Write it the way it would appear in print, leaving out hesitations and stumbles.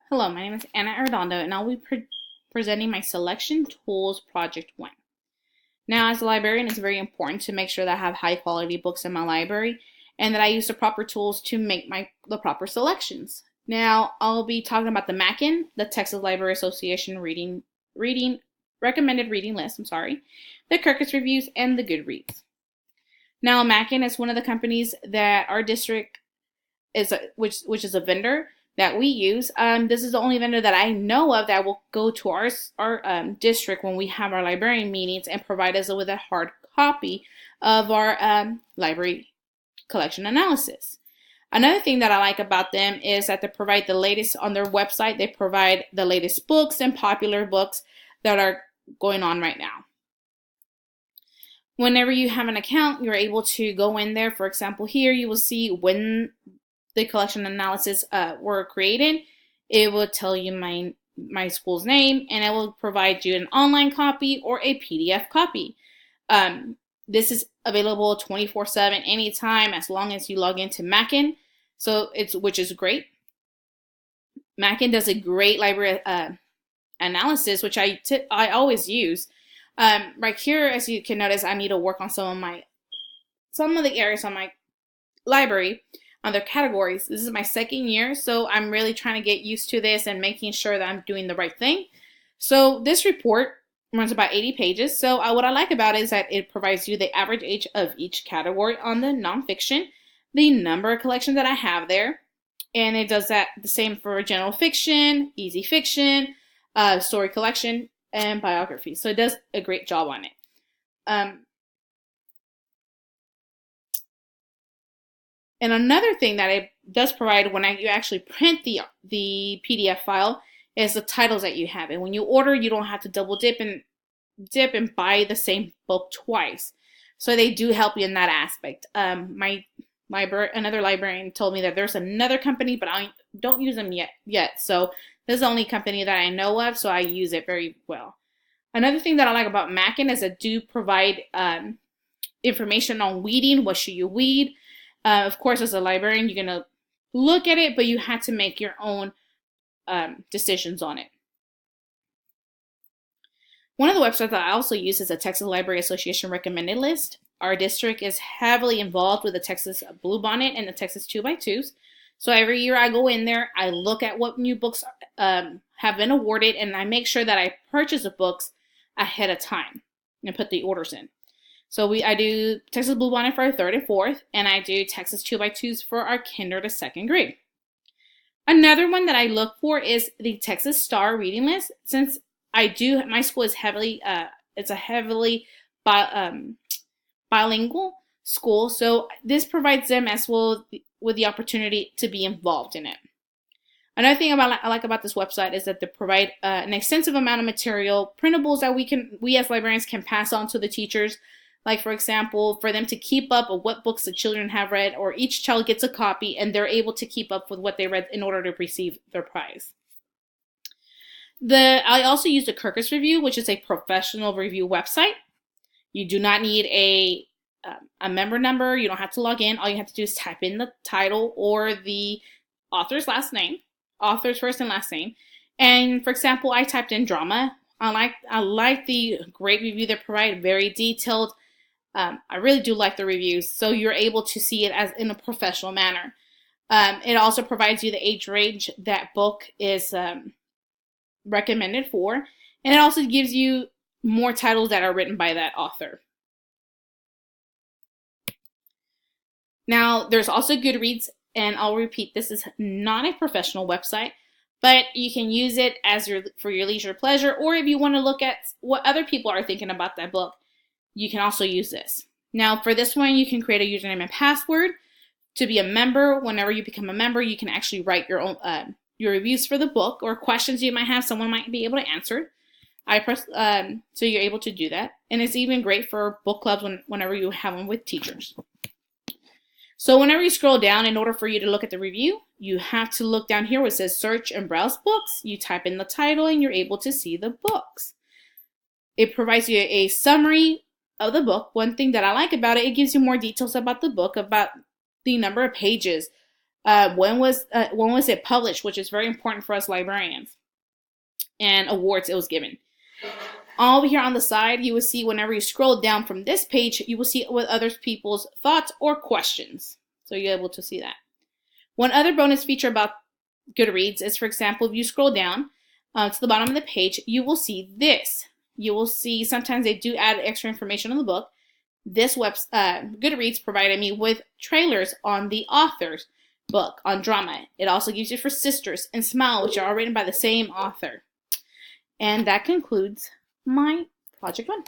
Hello, my name is Anna Arredondo, and I'll be presenting my Selection Tools Project 1. Now, as a librarian, it's very important to make sure that I have high-quality books in my library and that I use the proper tools to make the proper selections. Now, I'll be talking about the Mackin, the Texas Library Association recommended reading list, the Kirkus Reviews, and the Goodreads. Now, Mackin is one of the companies that our district is, which is a vendor that we use. This is the only vendor that I know of that will go to our district when we have our librarian meetings and provide us with a hard copy of our library collection analysis. Another thing that I like about them is that they provide the latest on their website. They provide the latest books and popular books that are going on right now. Whenever you have an account, you're able to go in there. For example, here you will see when the collection analysis were created. It will tell you my school's name, and it will provide you an online copy or a PDF copy. This is available 24/7 anytime as long as you log into Mackin, which is great. Mackin does a great library analysis, which I always use. Right here, as you can notice, I need to work on some of the areas on my library on their categories. This is my second year, so I'm really trying to get used to this and making sure that I'm doing the right thing. So this report runs about 80 pages. So what I like about it is that it provides you the average age of each category on the nonfiction, the number of collections that I have there, and it does that the same for general fiction, easy fiction, story collection, and biography. So it does a great job on it. And another thing that it does provide when you actually print the PDF file is the titles that you have. And when you order, you don't have to double dip and buy the same book twice. So they do help you in that aspect. Another librarian told me that there's another company, but I don't use them yet. So this is the only company that I know of, so I use it very well. Another thing that I like about Mackin is it do provide information on weeding. What should you weed? Of course, as a librarian, you're going to look at it, but you have to make your own decisions on it. One of the websites that I also use is the Texas Library Association recommended list. Our district is heavily involved with the Texas Bluebonnet and the Texas 2x2s. So every year I go in there, I look at what new books have been awarded, and I make sure that I purchase the books ahead of time and put the orders in. So I do Texas Bluebonnet for our 3rd and 4th, and I do Texas 2x2s for our kinder to 2nd grade. Another one that I look for is the Texas Star reading list. Since my school is heavily bilingual school, so this provides them as well with the opportunity to be involved in it. Another thing I like about this website is that they provide an extensive amount of material, printables that we as librarians can pass on to the teachers. Like, for example, for them to keep up with what books the children have read, or each child gets a copy and they're able to keep up with what they read in order to receive their prize. I also use the Kirkus Review, which is a professional review website. You do not need a member number. You don't have to log in. All you have to do is type in the title or the author's first and last name. And for example, I typed in drama. I like the great review they provide, very detailed. I really do like the reviews, so you're able to see it as in a professional manner. It also provides you the age range that book is recommended for, and it also gives you more titles that are written by that author. Now, there's also Goodreads, and I'll repeat, this is not a professional website, but you can use it for your leisure pleasure, or if you want to look at what other people are thinking about that book, you can also use this. Now, for this one, you can create a username and password to be a member. Whenever you become a member, you can actually write your own your reviews for the book, or questions you might have, someone might be able to answer. So you're able to do that, and it's even great for book clubs whenever you have them with teachers. So whenever you scroll down, in order for you to look at the review, you have to look down here where it says search and browse books. You type in the title and you're able to see the books. It provides you a summary of the book. One thing that I like about it, it gives you more details about the book, about the number of pages, when was it published, which is very important for us librarians, and awards it was given. Over here on the side, you will see whenever you scroll down from this page, you will see what other people's thoughts or questions. So you're able to see that. One other bonus feature about Goodreads is, for example, if you scroll down to the bottom of the page, you will see this. You will see sometimes they do add extra information on the book. This Goodreads provided me with trailers on the author's book on drama. It also gives you for Sisters and Smile, which are all written by the same author. And that concludes my project 1.